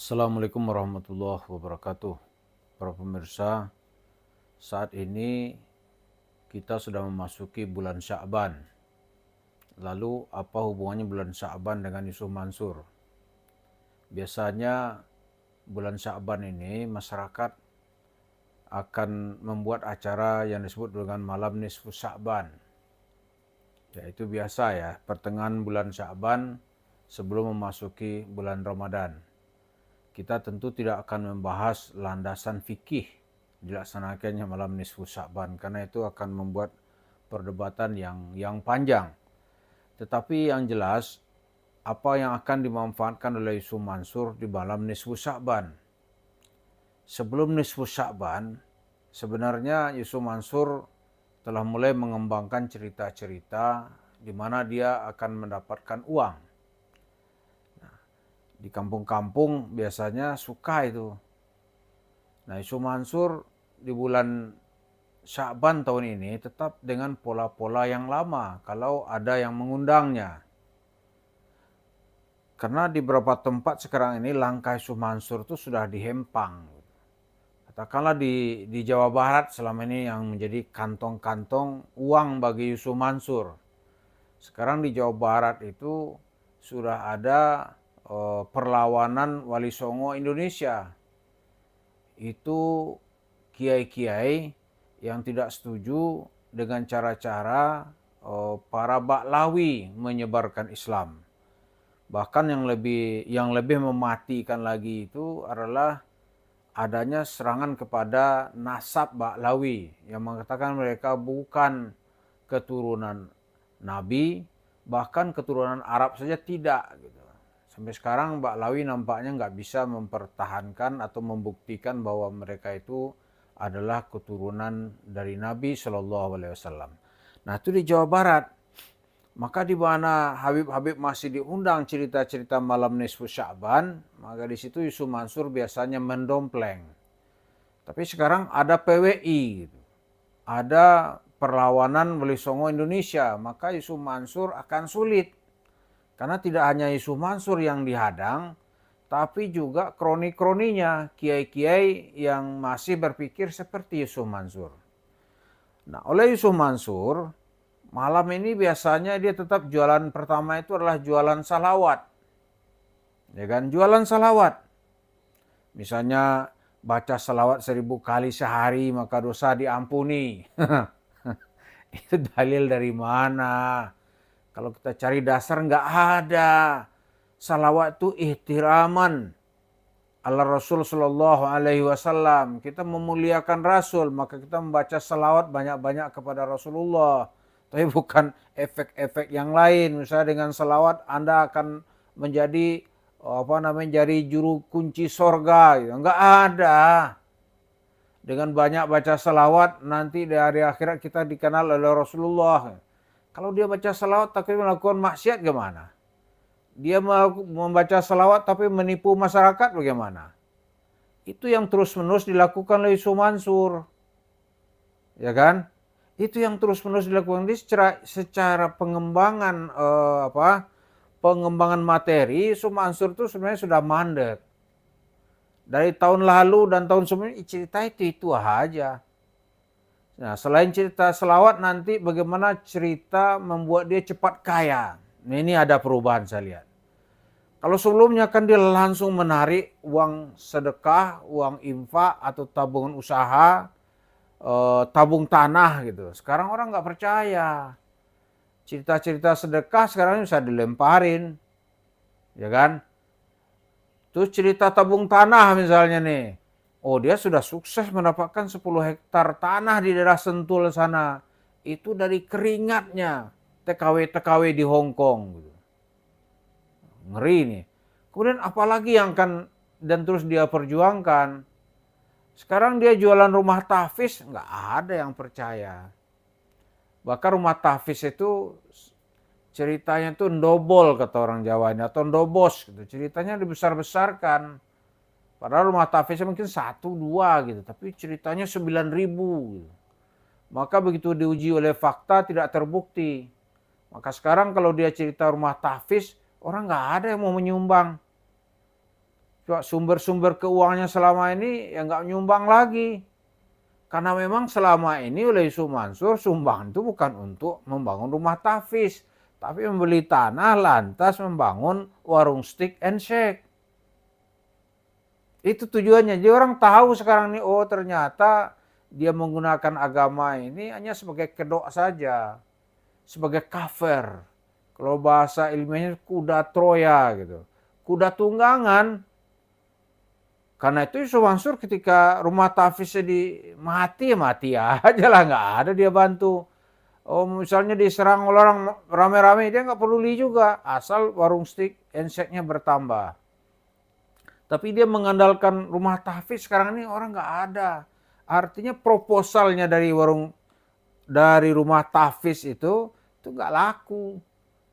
Assalamualaikum warahmatullahi wabarakatuh. Para pemirsa, saat ini kita sudah memasuki bulan Sya'ban. Lalu apa hubungannya bulan Sya'ban dengan Yusuf Mansur? Biasanya bulan Sya'ban ini masyarakat akan membuat acara yang disebut dengan malam nisfu Sya'ban. Yaitu biasa ya, pertengahan bulan Sya'ban sebelum memasuki bulan Ramadan. Kita tentu tidak akan membahas landasan fikih dilaksanakannya malam nisfu Sya'ban karena itu akan membuat perdebatan yang panjang. Tetapi yang jelas apa yang akan dimanfaatkan oleh Yusuf Mansur di malam nisfu Sya'ban. Sebelum nisfu Sya'ban, sebenarnya Yusuf Mansur telah mulai mengembangkan cerita-cerita di mana dia akan mendapatkan uang. Di kampung-kampung biasanya suka itu. Nah, Yusuf Mansur di bulan Sya'ban tahun ini tetap dengan pola-pola yang lama kalau ada yang mengundangnya. Karena di beberapa tempat sekarang ini langkah Yusuf Mansur itu sudah dihempang. Katakanlah di Jawa Barat selama ini yang menjadi kantong-kantong uang bagi Yusuf Mansur. Sekarang di Jawa Barat itu sudah ada perlawanan Wali Songo Indonesia. Itu kiai-kiai yang tidak setuju dengan cara-cara para Baklawi menyebarkan Islam. Bahkan yang lebih mematikan lagi itu adalah adanya serangan kepada nasab Baklawi yang mengatakan mereka bukan keturunan Nabi, bahkan keturunan Arab saja tidak gitu. Sampai sekarang Baklawi nampaknya nggak bisa mempertahankan atau membuktikan bahwa mereka itu adalah keturunan dari Nabi Shallallahu Alaihi Wasallam. Nah itu di Jawa Barat. Maka di mana Habib-Habib masih diundang cerita-cerita malam nisfu Sya'ban, maka di situ Yusuf Mansur biasanya mendompleng. Tapi sekarang ada PWI, gitu. Ada perlawanan Wali Songo Indonesia, maka Yusuf Mansur akan sulit. Karena tidak hanya Yusuf Mansur yang dihadang, tapi juga kroni-kroninya, kiai-kiai yang masih berpikir seperti Yusuf Mansur. Nah, oleh Yusuf Mansur, malam ini biasanya dia tetap jualan pertama itu adalah jualan salawat. Ya kan, jualan salawat. Misalnya baca salawat 1000 kali sehari maka dosa diampuni. Itu dalil dari mana? Kalau kita cari dasar nggak ada. Salawat itu ihtiraman ala Rasul Sallallahu Alaihi Wasallam. Kita memuliakan Rasul, maka kita membaca salawat banyak-banyak kepada Rasulullah. Tapi bukan efek-efek yang lain. Misalnya dengan salawat Anda akan menjadi jadi juru kunci sorga. Gitu. Nggak ada. Dengan banyak baca salawat nanti di hari akhirat kita dikenal oleh Rasulullah. Kalau dia baca salawat tapi melakukan maksiat gimana? Dia membaca salawat tapi menipu masyarakat bagaimana? Itu yang terus-menerus dilakukan oleh Yusuf Mansur. Ya kan? Itu yang terus-menerus dilakukan. Secara pengembangan pengembangan materi, Yusuf Mansur itu sebenarnya sudah mandek. Dari tahun lalu dan tahun sebelumnya cerita itu aja. Nah, selain cerita selawat nanti bagaimana cerita membuat dia cepat kaya. Nah, ini ada perubahan saya lihat. Kalau sebelumnya kan dia langsung menarik uang sedekah, uang infak atau tabungan usaha, tabung tanah gitu. Sekarang orang nggak percaya. Cerita-cerita sedekah sekarang bisa dilemparin. Ya kan? Terus cerita tabung tanah misalnya nih. Oh dia sudah sukses mendapatkan 10 hektar tanah di daerah Sentul sana. Itu dari keringatnya TKW-TKW di Hong Kong. Ngeri nih. Kemudian apalagi yang akan dan terus dia perjuangkan. Sekarang dia jualan rumah tahfiz, nggak ada yang percaya. Bahkan rumah tahfiz itu ceritanya tuh ndobol kata orang Jawa ini, atau ndobos gitu. Ceritanya dibesar-besarkan. Padahal rumah tahfiznya mungkin 1-2 gitu, tapi ceritanya 9.000 gitu. Maka begitu diuji oleh fakta tidak terbukti. Maka sekarang kalau dia cerita rumah tahfiz, orang nggak ada yang mau menyumbang. Coba sumber-sumber keuangannya selama ini ya nggak nyumbang lagi. Karena memang selama ini oleh Yusuf Mansur sumbangan itu bukan untuk membangun rumah tahfiz, tapi membeli tanah lantas membangun warung steak and shake. Itu tujuannya. Jadi orang tahu sekarang ini, oh ternyata dia menggunakan agama ini hanya sebagai kedok saja, sebagai cover. Kalau bahasa ilmiahnya kuda Troya gitu, kuda tunggangan. Karena itu Yusuf Mansur ketika rumah tahfiznya mati aja lah, nggak ada dia bantu. Oh misalnya diserang orang rame-rame, dia nggak peduli juga, asal warung steak and shake-nya bertambah. Tapi dia mengandalkan rumah tahfiz, sekarang ini orang nggak ada. Artinya proposalnya dari rumah tahfiz itu nggak laku.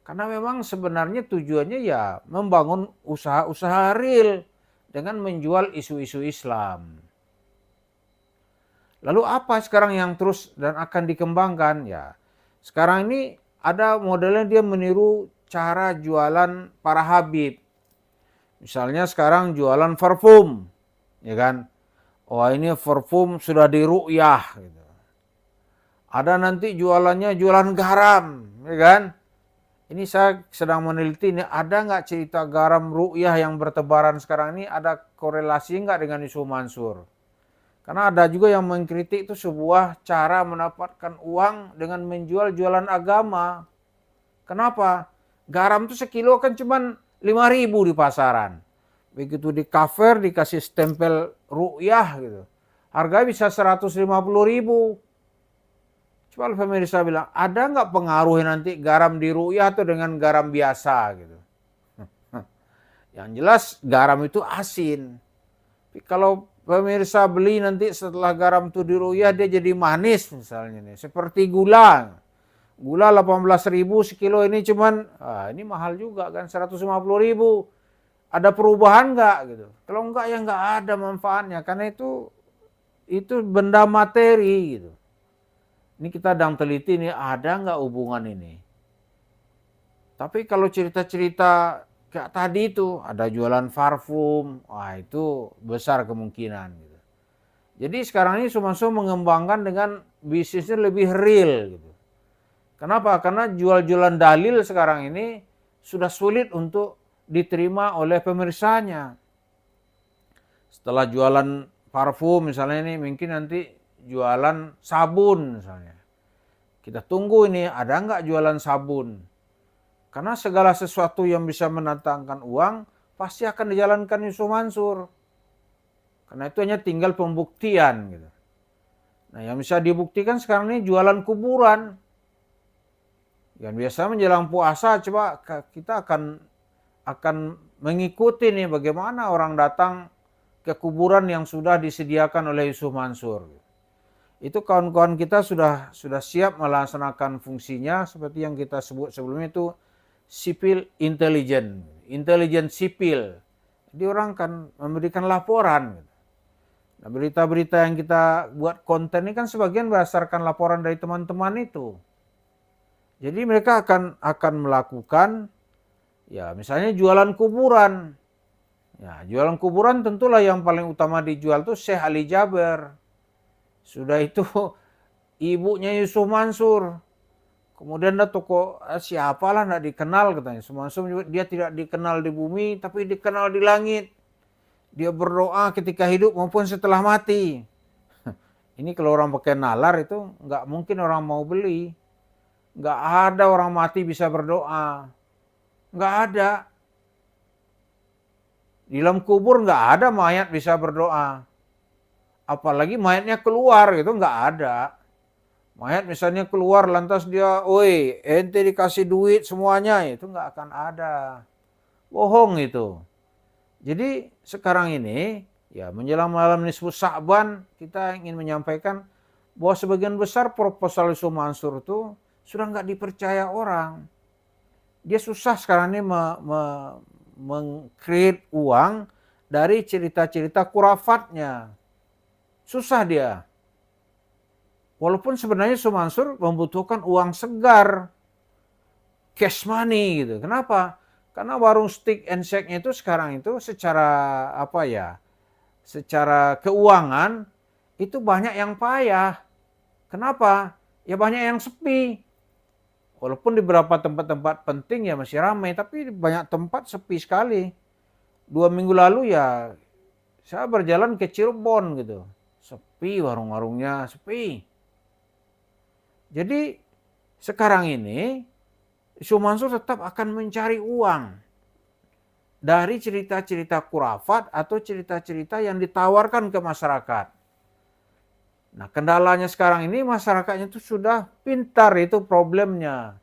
Karena memang sebenarnya tujuannya ya membangun usaha-usaha real dengan menjual isu-isu Islam. Lalu apa sekarang yang terus dan akan dikembangkan? Ya, sekarang ini ada modelnya dia meniru cara jualan para habib. Misalnya sekarang jualan parfum, ya kan? Oh ini parfum sudah diru'yah. Gitu. Ada nanti jualannya jualan garam, ya kan? Ini saya sedang meneliti, ini ada nggak cerita garam ru'yah yang bertebaran sekarang ini, ada korelasi nggak dengan Yusuf Mansur? Karena ada juga yang mengkritik itu sebuah cara mendapatkan uang dengan menjual jualan agama. Kenapa? Garam itu sekilo kan cuma 5.000 di pasaran. Begitu di cover dikasih stempel ru'yah gitu. Harganya bisa 150.000. Coba pemirsa bilang, ada nggak pengaruhnya nanti garam di ru'yah atau dengan garam biasa gitu. Yang jelas garam itu asin. Tapi kalau pemirsa beli nanti setelah garam itu di ru'yah dia jadi manis misalnya nih. Seperti gula. Gula 18.000 sekilo ini cuman, ini mahal juga kan 150.000. Ada perubahan nggak gitu? Kalau enggak ya nggak ada manfaatnya. Karena itu benda materi gitu. Ini kita sedang teliti nih, ada nggak hubungan ini? Tapi kalau cerita-cerita kayak tadi itu, ada jualan parfum, wah itu besar kemungkinan. Gitu. Jadi sekarang ini Sumanso mengembangkan dengan bisnisnya lebih real. Gitu. Kenapa? Karena jual-jualan dalil sekarang ini sudah sulit untuk diterima oleh pemirsanya. Setelah jualan parfum misalnya ini, mungkin nanti jualan sabun misalnya. Kita tunggu ini ada nggak jualan sabun. Karena segala sesuatu yang bisa mendatangkan uang pasti akan dijalankan Yusuf Mansur. Karena itu hanya tinggal pembuktian gitu. Nah yang bisa dibuktikan sekarang ini jualan kuburan. Yang biasa menjelang puasa coba kita akan mengikuti nih bagaimana orang datang ke kuburan yang sudah disediakan oleh Yusuf Mansur. Itu kawan-kawan kita sudah siap melaksanakan fungsinya seperti yang kita sebut sebelumnya itu sipil intelijen, intelijen sipil. Jadi orang kan memberikan laporan. Nah, berita-berita yang kita buat konten ini kan sebagian berdasarkan laporan dari teman-teman itu. Jadi mereka akan melakukan ya misalnya jualan kuburan. Ya, jualan kuburan tentulah yang paling utama dijual tuh Syekh Ali Jaber. Sudah itu ibunya Yusuf Mansur. Kemudian ada tokoh siapalah tidak dikenal katanya. Yusuf Mansur dia tidak dikenal di bumi tapi dikenal di langit. Dia berdoa ketika hidup maupun setelah mati. Ini kalau orang pakai nalar itu nggak mungkin orang mau beli. Nggak ada orang mati bisa berdoa. Nggak ada. Di dalam kubur nggak ada mayat bisa berdoa. Apalagi mayatnya keluar gitu nggak ada. Mayat misalnya keluar lantas dia, oi ente dikasih duit semuanya, itu nggak akan ada. Bohong itu. Jadi sekarang ini ya menjelang malam nisfu Sa'ban kita ingin menyampaikan bahwa sebagian besar proposal Yusuf Mansur itu sudah nggak dipercaya orang. Dia susah sekarang ini meng-create uang dari cerita-cerita kurafatnya. Susah dia. Walaupun sebenarnya Yusuf Mansur membutuhkan uang segar. Cash money gitu. Kenapa? Karena warung steak and shake-nya itu sekarang itu secara apa ya, secara keuangan itu banyak yang payah. Kenapa? Ya banyak yang sepi. Walaupun di beberapa tempat-tempat penting ya masih ramai, tapi banyak tempat sepi sekali. 2 minggu lalu ya saya berjalan ke Cirebon gitu. Sepi warung-warungnya, sepi. Jadi sekarang ini Yusuf Mansur tetap akan mencari uang dari cerita-cerita khurafat atau cerita-cerita yang ditawarkan ke masyarakat. Nah, kendalanya sekarang ini masyarakatnya itu sudah pintar, itu problemnya.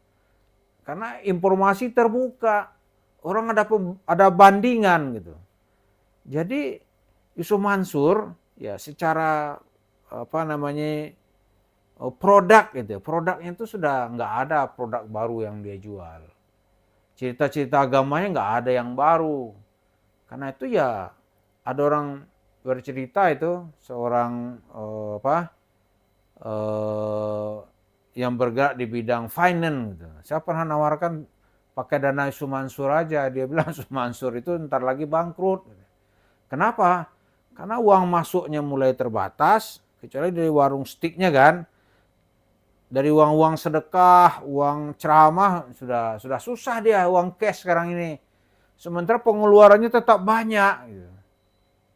Karena informasi terbuka, orang ada bandingan gitu. Jadi Yusuf Mansur ya secara apa namanya produk gitu, produknya itu sudah nggak ada produk baru yang dia jual. Cerita-cerita agamanya nggak ada yang baru. Karena itu ya ada orang bercerita itu seorang yang bergerak di bidang finance gitu. Saya pernah nawarkan pakai dana Yusuf Mansur aja. Dia bilang Yusuf Mansur itu ntar lagi bangkrut. Kenapa? Karena uang masuknya mulai terbatas, kecuali dari warung stiknya kan. Dari uang-uang sedekah, uang ceramah sudah susah dia uang cash sekarang ini. Sementara pengeluarannya tetap banyak gitu.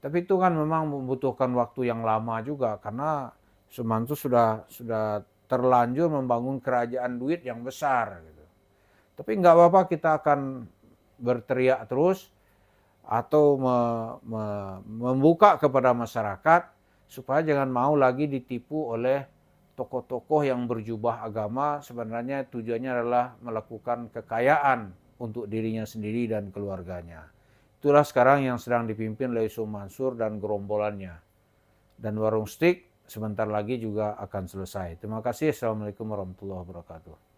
Tapi itu kan memang membutuhkan waktu yang lama juga karena Sumanto sudah terlanjur membangun kerajaan duit yang besar gitu. Tapi nggak apa-apa, kita akan berteriak terus atau membuka kepada masyarakat supaya jangan mau lagi ditipu oleh tokoh-tokoh yang berjubah agama. Sebenarnya tujuannya adalah melakukan kekayaan untuk dirinya sendiri dan keluarganya. Itulah sekarang yang sedang dipimpin oleh Yusuf Mansur dan gerombolannya. Dan warung stik sebentar lagi juga akan selesai. Terima kasih. Assalamualaikum warahmatullahi wabarakatuh.